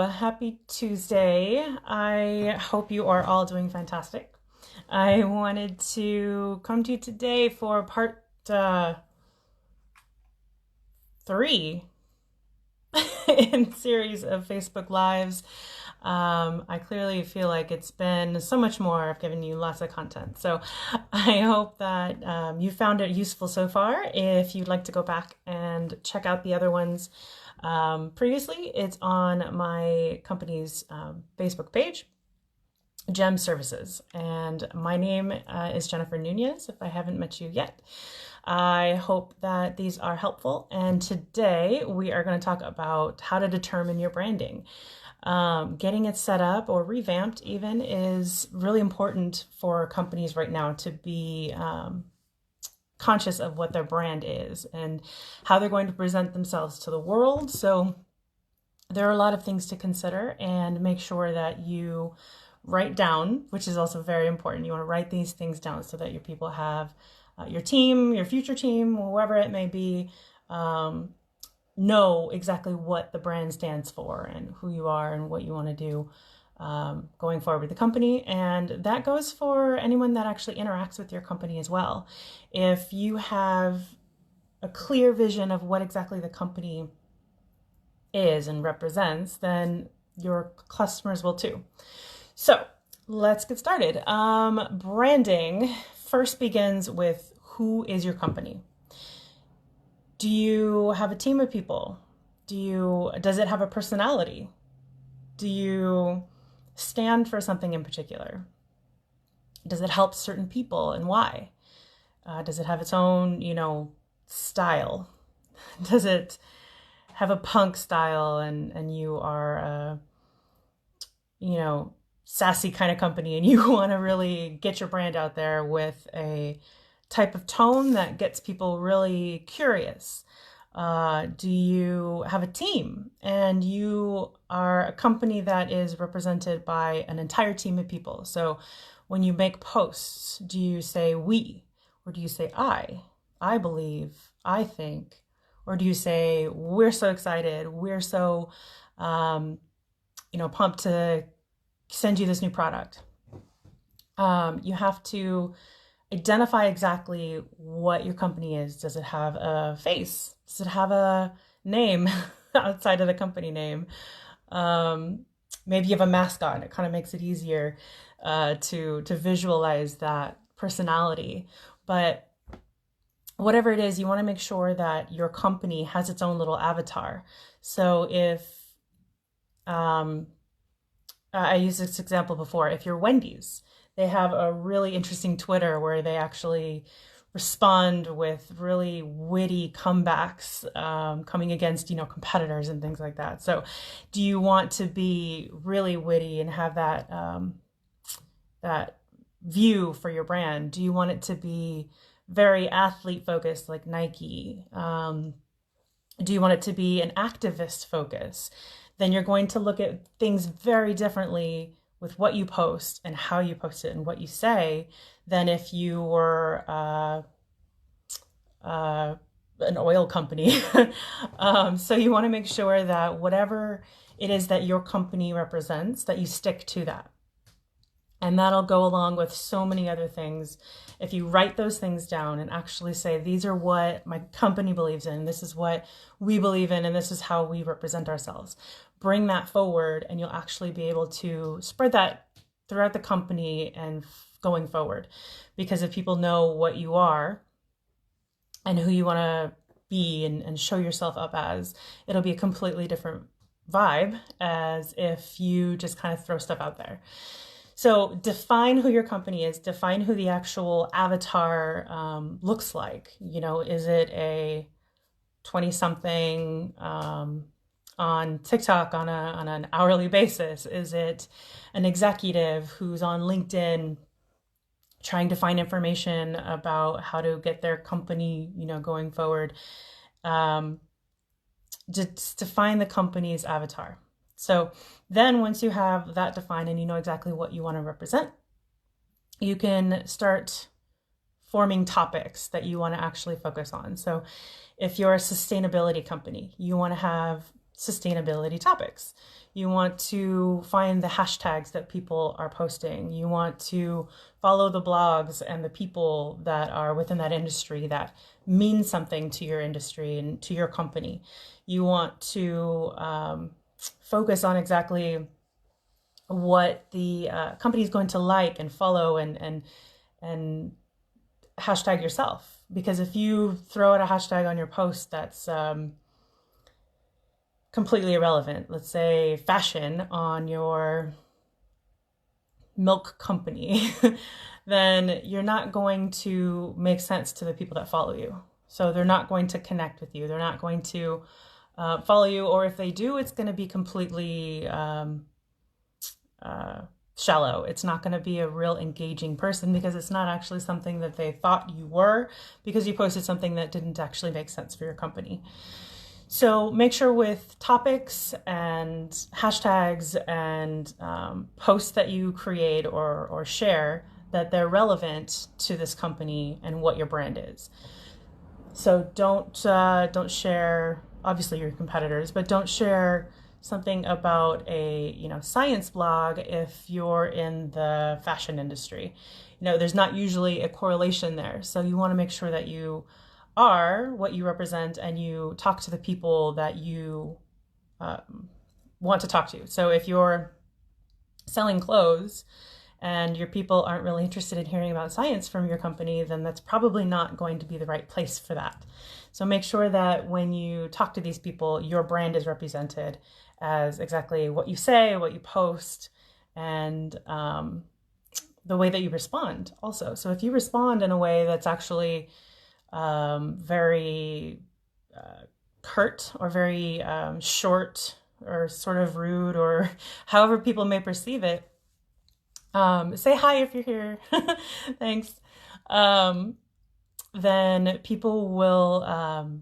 Happy Tuesday. I hope you are all doing fantastic. I wanted to come to you today for part three in series of Facebook Lives. I clearly feel like it's been so much more. I've given you lots of content. So I hope that you found it useful so far. If you'd like to go back and check out the other ones previously, it's on my company's Facebook page, Gem Services. And my name is Jennifer Nunez, if I haven't met you yet. I hope that these are helpful. And today we are going to talk about how to determine your branding. Getting it set up or revamped even is really important for companies right now to be conscious of what their brand is and how they're going to present themselves to the world. So there are a lot of things to consider, and make sure that you write down, which is also very important. You want to write these things down so that your people have your team, your future team, whoever it may be, know exactly what the brand stands for and who you are and what you want to do going forward with the company. And that goes for anyone that actually interacts with your company as well. If you have a clear vision of what exactly the company is and represents, then your customers will too. So let's get started. Branding first begins with, who is your company? Do you have a team of people? Does it have a personality? Do you stand for something in particular? Does it help certain people, and why? Does it have its own, style? Does it have a punk style, and you are sassy kind of company, and you want to really get your brand out there with a type of tone that gets people really curious? Do you have a team, and you are a company that is represented by an entire team of people? So when you make posts, do you say we, or do you say I believe, I think, or do you say we're so excited, we're so pumped to send you this new product? You have to identify exactly what your company is. Does it have a face? Does it have a name outside of the company name? Maybe you have a mascot, and it kind of makes it easier to visualize that personality. But whatever it is, you want to make sure that your company has its own little avatar. So if I used this example before, if you're Wendy's, they have a really interesting Twitter where they actually respond with really witty comebacks, coming against, competitors and things like that. So do you want to be really witty and have that view for your brand? Do you want it to be very athlete focused like Nike? Do you want it to be an activist focus? Then you're going to look at things very differently with what you post and how you post it and what you say than if you were an oil company. So you want to make sure that whatever it is that your company represents, that you stick to that. And that'll go along with so many other things. If you write those things down and actually say, these are what my company believes in, this is what we believe in, and this is how we represent ourselves, bring that forward, and you'll actually be able to spread that throughout the company and going forward. Because if people know what you are and who you want to be and show yourself up as, it'll be a completely different vibe as if you just kind of throw stuff out there. So define who your company is, define who the actual avatar looks like. Is it a 20-something on TikTok on an hourly basis? Is it an executive who's on LinkedIn trying to find information about how to get their company, going forward? Just define the company's avatar. So then once you have that defined and you know exactly what you want to represent, you can start forming topics that you want to actually focus on. So if you're a sustainability company, you want to have sustainability topics. You want to find the hashtags that people are posting. You want to follow the blogs and the people that are within that industry that mean something to your industry and to your company. You want to focus on exactly what the company is going to like and follow and hashtag yourself. Because if you throw out a hashtag on your post that's completely irrelevant, let's say fashion on your milk company, then you're not going to make sense to the people that follow you. So they're not going to connect with you. They're not going to follow you, or if they do, it's going to be completely shallow. It's not going to be a real engaging person because it's not actually something that they thought you were, because you posted something that didn't actually make sense for your company. So make sure with topics and hashtags and posts that you create or share that they're relevant to this company and what your brand is. So don't share, obviously, your competitors, but don't share something about a science blog if you're in the fashion industry. There's not usually a correlation there. So you want to make sure that you are what you represent and you talk to the people that you want to talk to. So if you're selling clothes and your people aren't really interested in hearing about science from your company, then that's probably not going to be the right place for that. So make sure that when you talk to these people, your brand is represented as exactly what you say, what you post, and the way that you respond also. So if you respond in a way that's actually very curt or very short or sort of rude, or however people may perceive it, say hi if you're here. Thanks. Then people will,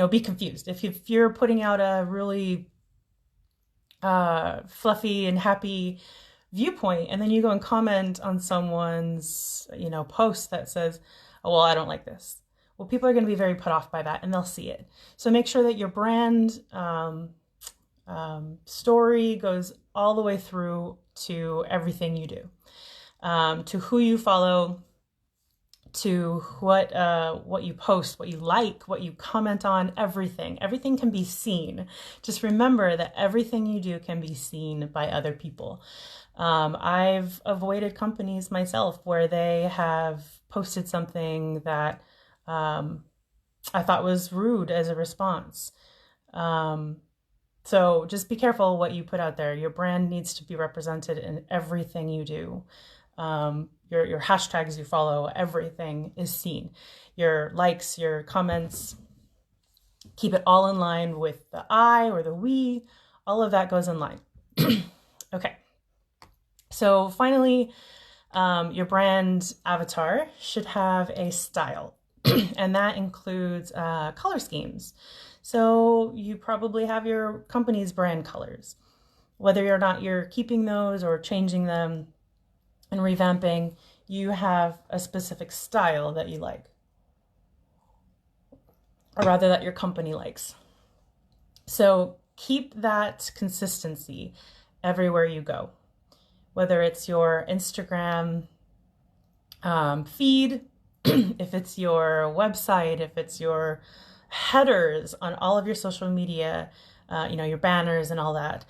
be confused. If you're putting out a really fluffy and happy viewpoint, and then you go and comment on someone's, post that says, "Oh, well, I don't like this." Well, people are going to be very put off by that, and they'll see it. So make sure that your brand story goes all the way through to everything you do, to who you follow, to what you post, what you like, what you comment on, everything. Everything can be seen. Just remember that everything you do can be seen by other people. I've avoided companies myself where they have posted something that I thought was rude as a response. So just be careful what you put out there. Your brand needs to be represented in everything you do. Your hashtags you follow, everything is seen. Your likes, your comments, keep it all in line with the I or the we. All of that goes in line. Okay. So finally, your brand avatar should have a style, and that includes color schemes. So you probably have your company's brand colors. Whether or not you're keeping those or changing them and revamping, you have a specific style that you like, or rather that your company likes. So keep that consistency everywhere you go, whether it's your Instagram feed, if it's your website, if it's your headers on all of your social media, your banners and all that.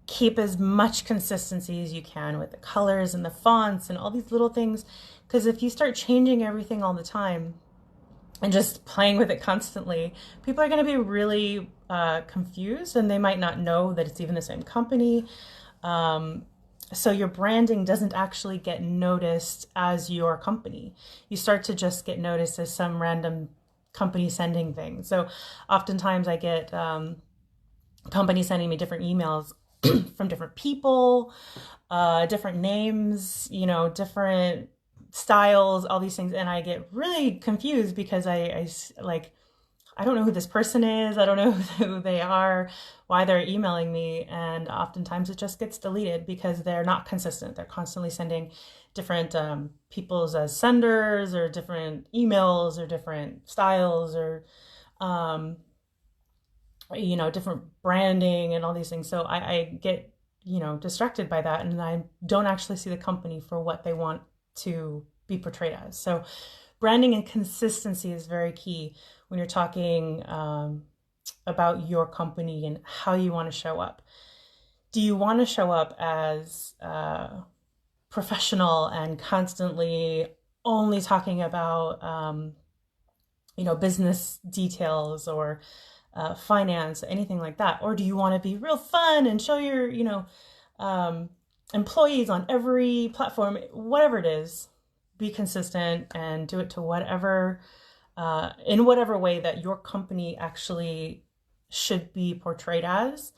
Keep as much consistency as you can with the colors and the fonts and all these little things, because if you start changing everything all the time and just playing with it constantly, people are going to be really confused, and they might not know that it's even the same company. So your branding doesn't actually get noticed as your company. You start to just get noticed as some random company sending things. So oftentimes I get companies sending me different emails from different people, different names, different styles, all these things. And I get really confused because I don't know who this person is. I don't know who they are, why they're emailing me. And oftentimes it just gets deleted because they're not consistent. They're constantly sending different peoples as senders, or different emails, or different styles, or different branding and all these things. So I get, distracted by that, and I don't actually see the company for what they want to be portrayed as. So branding and consistency is very key when you're talking about your company and how you want to show up. Do you want to show up as professional and constantly only talking about, business details or finance, anything like that? Or do you want to be real fun and show your, employees on every platform, whatever it is, be consistent and do it to whatever, in whatever way that your company actually should be portrayed as,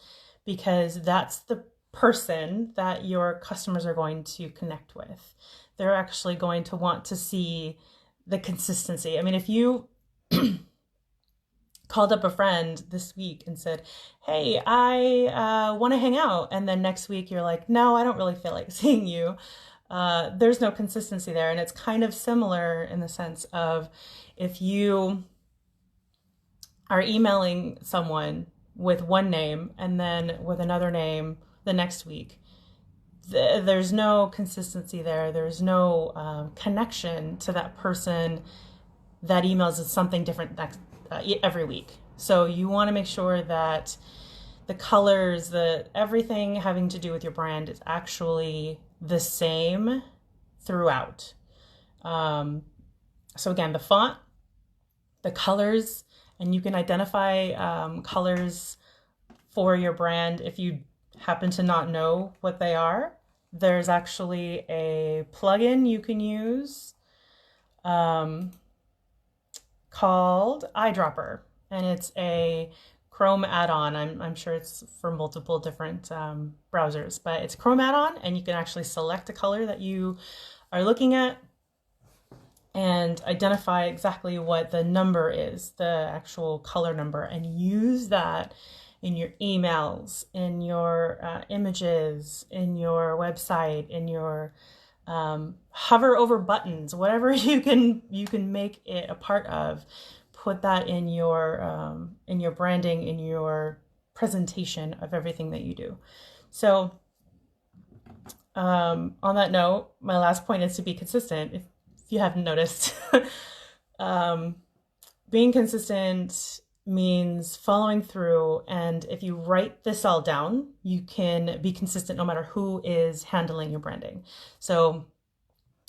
because that's the person that your customers are going to connect with. They're actually going to want to see the consistency. I mean, if you called up a friend this week and said, hey, I want to hang out, and then next week you're like, no, I don't really feel like seeing you, there's no consistency there. And it's kind of similar in the sense of, if you are emailing someone with one name and then with another name the next week, there's no consistency there. There's no connection to that person that emails is something different every week. So you want to make sure that the colors, everything having to do with your brand is actually the same throughout. So again, the font, the colors, and you can identify colors for your brand if you happen to not know what they are. There's actually a plugin you can use called Eyedropper, and it's a Chrome add-on. I'm sure it's for multiple different browsers, but it's a Chrome add-on, and you can actually select a color that you are looking at and identify exactly what the number is, the actual color number, and use that in your emails, in your images, in your website, in your hover over buttons, whatever you can make it a part of. Put that in your branding, in your presentation of everything that you do. So on that note, my last point is to be consistent. If you haven't noticed, being consistent means following through. And if you write this all down, you can be consistent no matter who is handling your branding. So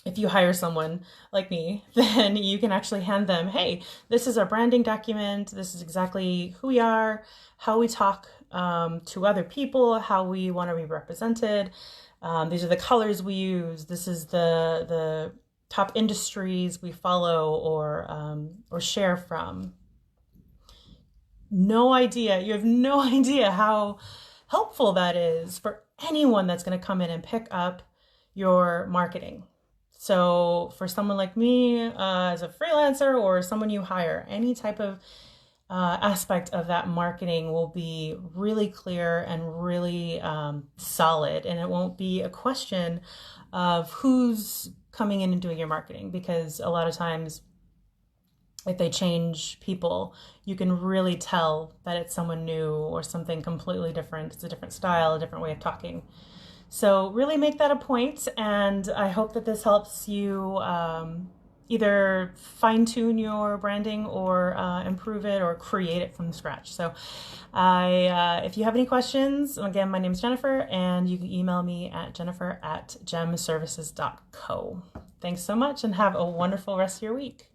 if you hire someone like me, then you can actually hand them, hey, this is our branding document. This is exactly who we are, how we talk to other people, how we want to be represented. These are the colors we use. This is the top industries we follow or share from. You have no idea how helpful that is for anyone that's going to come in and pick up your marketing. So for someone like me as a freelancer, or someone you hire, any type of aspect of that marketing will be really clear and really solid, and it won't be a question of who's coming in and doing your marketing, because a lot of times if they change people, you can really tell that it's someone new or something completely different. It's a different style, a different way of talking. So really make that a point, and I hope that this helps you either fine-tune your branding or improve it or create it from scratch. So if you have any questions, again, my name is Jennifer, and you can email me at jennifer@gemservices.co. Thanks so much, and have a wonderful rest of your week.